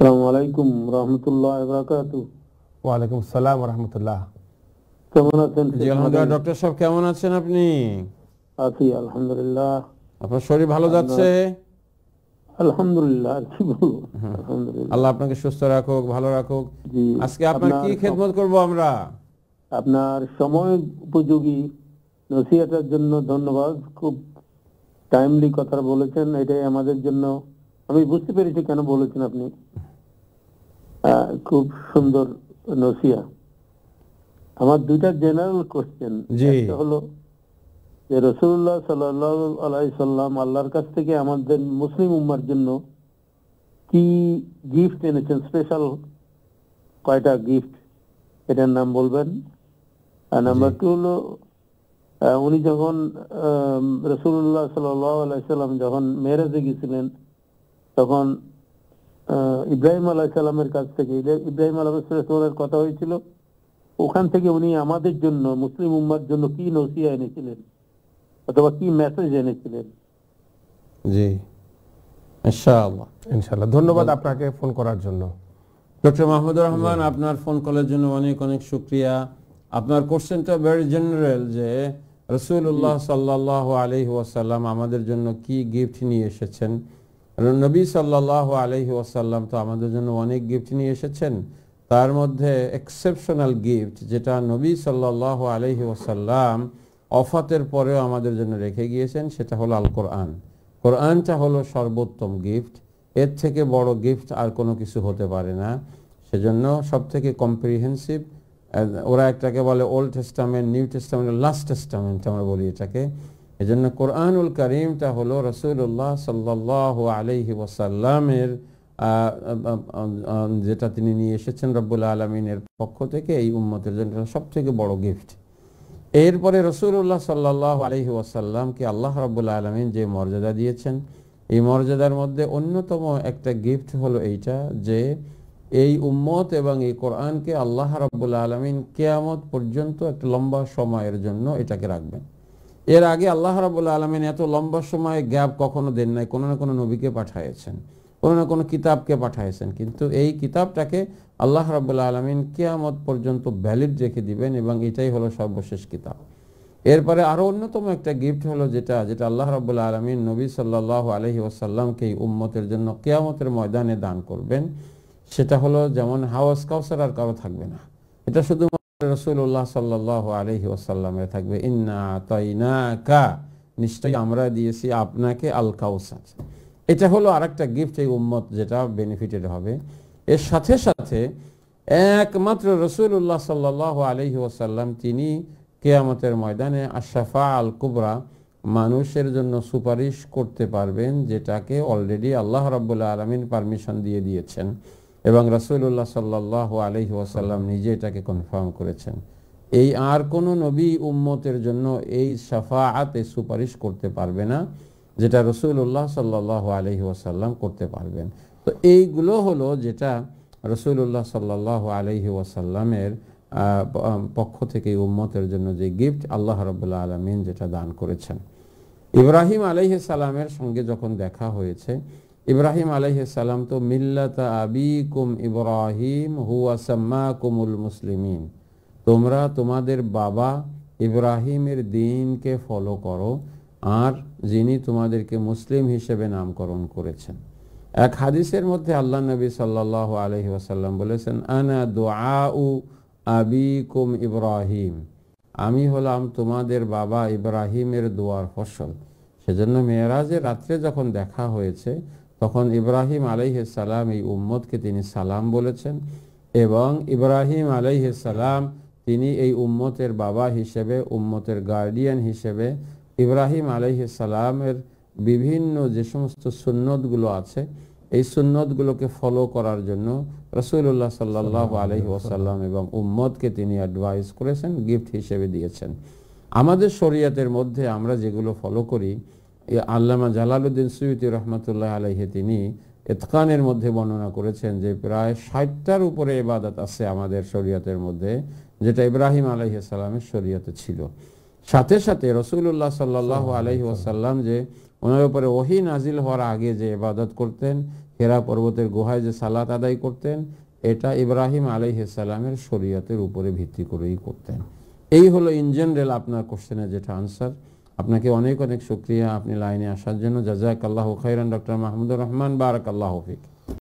আসসালামু আলাইকুম রহমতুল্লাহ বারাকাতুহু। ওয়ালাইকুম আসসালাম রহমতুল্লাহ। কেমন আছেন? জি আলহামদুলিল্লাহ। ডক্টর সাহেব কেমন আছেন আপনি? আছি আলহামদুলিল্লাহ। আপনার শরীর ভালো যাচ্ছে? আলহামদুলিল্লাহ, আর কি বলবো, আলহামদুলিল্লাহ। আল্লাহ আপনাকে সুস্থ রাখুক, ভালো রাখুক। জি, আজকে আপনার কি খেদমত করব আমরা? আপনার সময় উপযোগী নসিহতের জন্য ধন্যবাদ। খুব টাইমলি কথা বলেছেন, এটাই আমাদের জন্য। আমি বুঝতে পেরেছি কেন বলেছেন আপনি। খুব সুন্দর নসিহত। আমার দুইটা জেনারেল কোশ্চেন। একটা হলো যে রাসূলুল্লাহ সাল্লাল্লাহু আলাইহি সাল্লাম আল্লাহর কাছ থেকে আমাদের মুসলিম উম্মার জন্য কি গিফট এনেছেন, স্পেশাল কয়টা গিফট, এটার নাম বলবেন। আর নাম্বার 2 হলো উনি যখন রাসূলুল্লাহ সাল্লাল্লাহু আলাইহি সাল্লাম যখন মেরাজে গিয়েছিলেন, তখন ইব্রাহিম আলাইহিস সালামের কাছ থেকে ইব্রাহিম আলাইহিস সালামের কথা হয়েছিল, ওখান থেকে উনি আমাদের জন্য মুসলিম উম্মার জন্য কি নসিহত এনেছিলেন অথবা কি মেসেজ এনেছিলেন। জি ইনশাআল্লাহ। ইনশাআল্লাহ, ধন্যবাদ আপনাকে ফোন করার জন্য। ডক্টর মাহমুদুর রহমান, আপনার ফোন কলের জন্য অনেক অনেক শুকরিয়া। আপনার কোশ্চেনটা ভেরি জেনারেল যে রাসূলুল্লাহ সাল্লাল্লাহু আলাইহি ওয়াসাল্লাম আমাদের জন্য কি গিফট নিয়ে এসেছেন। নবী সাল্লাল্লাহু আলাইহি ওয়াসাল্লাম তো আমাদের জন্য অনেক গিফট নিয়ে এসেছেন। তার মধ্যে এক্সেপশনাল গিফট যেটা নবী সাল্লাল্লাহু আলাইহি ওয়াসাল্লাম ওফাতের পরেও আমাদের জন্য রেখে গিয়েছেন, সেটা হলো আল কোরআন। কোরআনটা হলো সর্বোত্তম গিফট। এর থেকে বড় গিফট আর কোনো কিছু হতে পারে না। সেজন্য সব থেকে কম্প্রিহেন্সিভ, ওরা একটাকে বলে old testament, new testament, last testament আমরা বলি এটাকে। এজন্য কোরআনুল কারীমটা হলো রাসূলুল্লাহ সাল্লাল্লাহু আলাইহি ওয়াসাল্লামের যেটা তিনি নিয়ে এসেছেন রব্বুল আলামিনের পক্ষ থেকে এই উম্মতের জন্য সবথেকে বড় গিফট। এরপরে রাসূলুল্লাহ সাল্লাল্লাহু আলাইহি ওয়াসাল্লামকে আল্লাহ রাব্বুল আলামিন যে মর্যাদা দিয়েছেন, এই মর্যাদার মধ্যে অন্যতম একটা গিফট হলো এইটা যে এই উম্মত এবং এই কোরআনকে আল্লাহ রাব্বুল আলামিন কিয়ামত পর্যন্ত একটা লম্বা সময়ের জন্য এটাকে রাখবেন। এর আগে আল্লাহ রাব্বুল আলামিন এত লম্বা সময় গ্যাপ কখনো দেন নাই। কোনো না কোনো নবীকে পাঠিয়েছেন, কোনো না কোনো কিতাবকে পাঠিয়েছেন, কিন্তু এই কিতাবটাকে আল্লাহ রাব্বুল আলামিন কিয়ামত পর্যন্ত ভ্যালিড রেখে দিবেন এবং এটাই হলো সর্বশেষ কিতাব। এরপরে আরো অন্যতম একটা গিফট হলো যেটা আল্লাহ রাব্বুল আলামিন নবী সাল্লাল্লাহু আলাইহি ওয়াসাল্লামকে এই উম্মতের জন্য কিয়ামতের ময়দানে দান করবেন। সেটা হলো যেমন হাওজ কাউসার আর কারো থাকবে না, এটা শুধুমাত্র রাসূলুল্লাহ সাল্লাল্লাহু আলাইহি ওয়াসাল্লামের থাকবে। ইন্না আতাইনাকা, নিশ্চয়ই আমরা দিয়েছি আপনাকে আল কাউসার। এটা হলো আরেকটা গিফট এই উম্মত যেটা বেনিফিটেড হবে। এর সাথে সাথে একমাত্র রাসূলুল্লাহ সাল্লাল্লাহু আলাইহি ওয়াসাল্লাম তিনি কিয়ামতের ময়দানে আশ-শাফা আল কুবরা, মানুষের জন্য সুপারিশ করতে পারবেন, যেটাকে অলরেডি আল্লাহ রাব্বুল আলামিন পারমিশন দিয়ে দিয়েছেন এবং রাসূলুল্লাহ সাল্লাল্লাহু আলাইহি ওয়াসাল্লাম নিজে এটাকে কনফার্ম করেছেন। এই আর কোনো নবী উম্মতের জন্য এই শাফাআতে সুপারিশ করতে পারবে না, যেটা রাসূলুল্লাহ সাল্লাল্লাহু আলাইহি ওয়াসাল্লাম করতে পারবেন। তো এইগুলো হলো যেটা রাসূলুল্লাহ সাল্লাল্লাহু আলাইহি ওয়াসাল্লামের পক্ষ থেকে উম্মতের জন্য যে গিফট আল্লাহ রাব্বুল আলামিন যেটা দান করেছেন। ইব্রাহিম আলাইহিস সালামের সঙ্গে যখন দেখা হয়েছে, ইব্রাহিম আলাইহিস সালাম তো মিল্লাতা আবিকুম ইব্রাহিম হুয়া সাম্মাকুমুল মুসলিমিন, তোমরা তোমাদের বাবা ইব্রাহিমের দ্বীনকে ফলো করো, আর যিনি তোমাদেরকে মুসলিম হিসেবে নামকরণ করেছেন। এক হাদিসের মধ্যে আল্লাহ নবী সাল্লাল্লাহু আলাইহি ওয়াসাল্লাম বলেছেন, আনা দুআউ আবিকুম ইব্রাহিম, আমি হলাম তোমাদের বাবা ইব্রাহিমের দোয়ার ফসল। সেজন্য মেরাজের রাত্রে যখন দেখা হয়েছে, তখন ইব্রাহিম আলাইহিস সালাম এই উম্মতকে তিনি সালাম বলেছেন এবং ইব্রাহিম আলাইহিস সালাম তিনি এই উম্মতের বাবা হিসেবে, উম্মতের গার্ডিয়ান হিসেবে ইব্রাহিম আলাইহিস সালামের বিভিন্ন যে সমস্ত সুন্নতগুলো আছে, এই সুন্নতগুলোকে ফলো করার জন্য রাসূলুল্লাহ সাল্লাল্লাহু আলাইহি ওয়াসাল্লাম এবং উম্মতকে তিনি অ্যাডভাইস করেছেন, গিফট হিসেবে দিয়েছেন। আমাদের শরীয়তের মধ্যে আমরা যেগুলো ফলো করি, আল্লামা জালালউদ্দিন সুয়ুতী রহমাতুল্লাহ আলাইহি তিনি ইতকানের মধ্যে বর্ণনা করেছেন যে প্রায় ৬০টার উপরে ইবাদত আছে আমাদের শরীয়তের মধ্যে, যেটা ইব্রাহিম আলাইহিস সালামের শরীয়তে ছিল। সাথে সাথে রাসূলুল্লাহ সাল্লাল্লাহু আলাইহি ওয়াসাল্লাম যে ওনার উপরে ওহী নাজিল হওয়ার আগে যে ইবাদত করতেন, হেরা পর্বতের গুহায় যে সালাত আদায় করতেন এটা ইব্রাহিম আলাইহিস সালামের শরীয়তের উপরে ভিত্তি করেই করতেন। এই হলো ইন জেনারেল আপনার কোশ্চেনের যেটা আনসার। আপনাকে অনেক অনেক শুকরিয়া আপনি লাইনে আসার জন্য। জাযাকাল্লাহু খাইরান ডক্টর মাহমুদুর রহমান, বারাকাল্লাহু ফিক।